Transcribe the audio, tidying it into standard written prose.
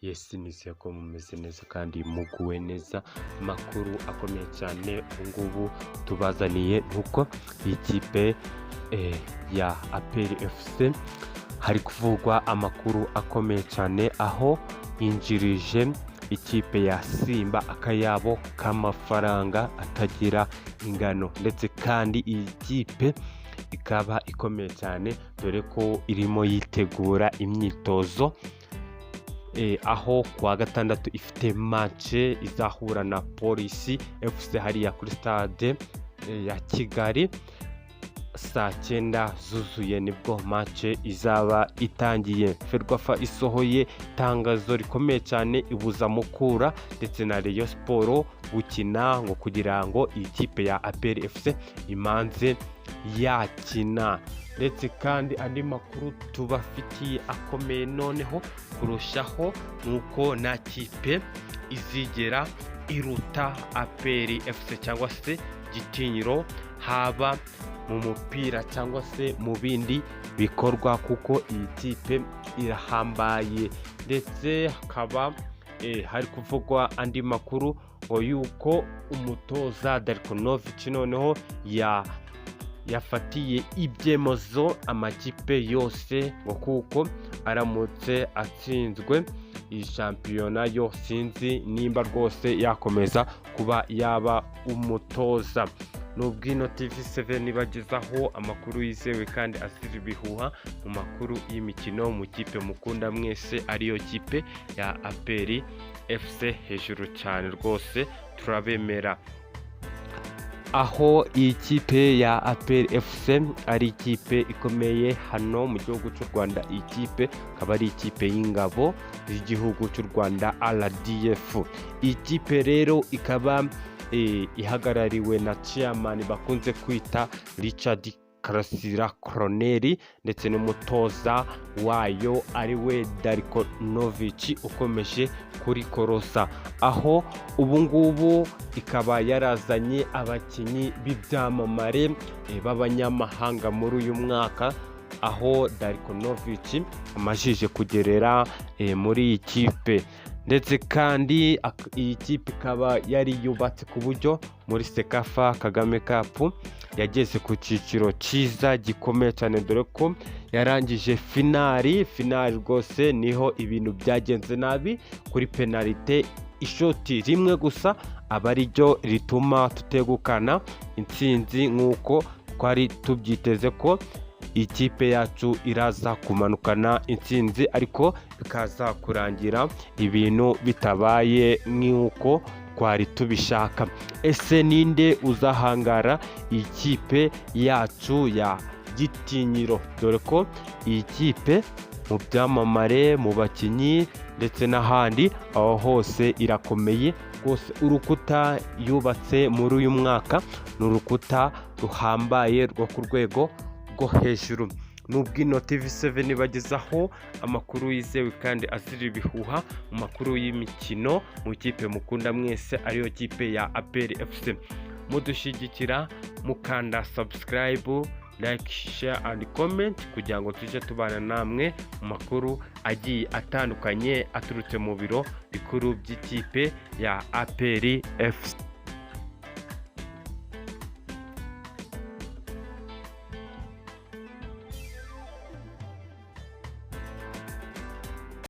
Yes, nizeye ko mumeze neza kandi muguwe neza. Amakuru akomeye cyane ubungubu tubazaniye nuko ikipe ya APR FC hari kuvugwa amakuru akomeye cyane, aho yinjirije ikipe ya Simba akayabo k'amafaranga atagira ingano, ndetse kandi iyi kipe ikaba ikomeye cyane dore ko irimo yitegura imyitozo aho kuwa gatandatu ifite match izahura na Police FC hariya kuri stade ya Kigali saa 9 zuzuye nibwo match izaba itangiye. Ferwafa isohoye itangazo rikomeye cyane ibuza Mukura ndetse na Rayon Sport gukina ngo kugira ngo ikipe ya APR FC imanze yakina. Ndetse kandi andi makuru tubafitiye akomeye noneho kurushaho nuko na kipe izigera iruta APR FC cyangwa se gitinyiro, haba mu mupira cyangwa se mu bindi bikorwa, kuko iyi kipe irahambaye. Ndetse hakaba hari kuvugwa andi makuru ngo yuko umutoza Darkonovic noneho yafatiye ibyemezo amakipe yose ngo kuko aramutse atsinzwe iyi shampiyona yo sinzi nimba rwose yakomeza kuba yaba umutoza. N'ubwino TV7 nibagezaho amakuru yizewe kandi asira ibihuha mu makuru y'imikino mu kipe mukunda mwese ariyo kipe ya APR FC. Hejuru cyane rwose turabemera, aho iyi kipe ya APR FC ari ikipe ikomeye hano mu gihugu cy'u Rwanda. Iyi kipe akaba ari ikipe y'ingabo z'igihugu cy'u Rwanda RDF. Iyi kipe rero ikaba ihagarariwe na chairman bakunze kwita Richard Karasira Colonel, ndetse n'umutoza wayo ariwe Darkonovic ukomeje kuri korosa, aho ubungubu ikaba yarazanye abakinyi b'ibyamamare b'abanyamahanga muri uyu mwaka, aho Darkonovic amajije kugerera muri iyi kipe. Ndetse kandi iyi kipe ikaba yari yubatse ku buryo muri Sekafa Kagame Cup yageze ku cyiciro cyiza gikomeye cyane, dore ko yarangije finali rwose niho ibintu byagenze nabi kuri penalite ishoti rimwe gusa, aba ari ryo rituma tutegukana intsinzi nk'uko twari tubyiteze ko ikipe yacu iraza kumanukana intsinzi, ariko bikaza kurangira ibintu bitabaye nk'uko twari tubishaka. Ese ninde uzahangara ikipe yacu ya gitinyiro? Dore ko iyi kipe mu byamamare, mu bakinyi ndetse n'ahandi aho hose irakomeye rwose. Urukuta yubatse muri uyu mwaka ni urukuta ruhambaye rwo ku rwego rwo hejuru. N'ubwino TV7 bagezaho amakuru yizewe kandi azira ibihuha mu makuru y'imikino mu kipe mukunda mwese ariyo kipe ya APR FC. Mudushigikira mukanda subscribe, like, share and comment kugira ngo tujye tubana namwe mu makuru agiye atandukanye aturutse mu biro bikuru by'ikipe ya APR FC.